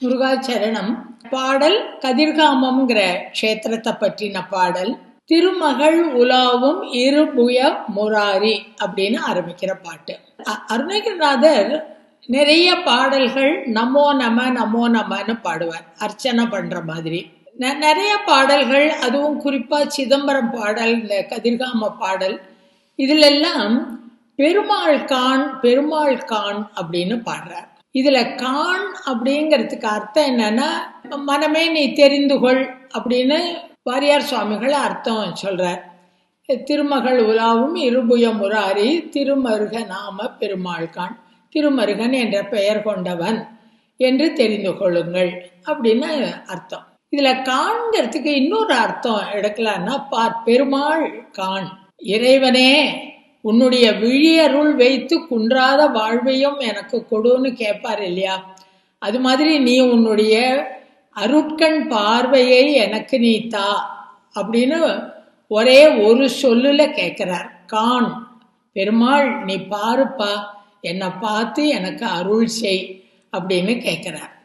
முருகாச்சரணம். பாடல் கதிர்காமம்ங்கிற க்ஷேத்திரத்தை பற்றின பாடல். திருமகள் உலாவும் இருபுய முராரி அப்படின்னு ஆரம்பிக்கிற பாட்டு. அருணகிரிநாதர் நிறைய பாடல்கள் நமோ நம நமோ நமன்னு பாடுவார், அர்ச்சனை பண்ற மாதிரி. நிறைய பாடல்கள், அதுவும் குறிப்பா சிதம்பரம் பாடல், இந்த கதிர்காம பாடல், இதுல எல்லாம் பெருமாள் கான் பெருமாள் கான் அப்படின்னு பாடுறார். இதுல கான் அப்படிங்கிறதுக்கு அர்த்தம் என்னன்னா, மனமே நீ தெரிந்து கொள் அப்படின்னு வாரியார் சுவாமிகள் அர்த்தம் சொல்றார். திருமகள் உலாவும் இருபுய முராரி திருமருக நாம பெருமாள் கான், திருமருகன் என்ற பெயர் கொண்டவன் என்று தெரிந்து கொள்ளுங்கள் அப்படின்னு அர்த்தம். இதுல காண்கிறதுக்கு இன்னொரு அர்த்தம் எடுக்கலான்னா, பெருமாள் கான், இறைவனே உன்னுடைய விழியருள் வைத்து குன்றாத வாழ்வையும் எனக்கு கொடுன்னு கேட்பார் இல்லையா, அது மாதிரி நீ உன்னுடைய அருட்கண் பார்வையை எனக்கு நீ தா அப்படின்னு ஒரே ஒரு சொல்லுல கேட்கிறார். கான், பெருமாள் நீ பாருப்பா, என்னை பார்த்து எனக்கு அருள் செய் அப்படின்னு கேட்கிறார்.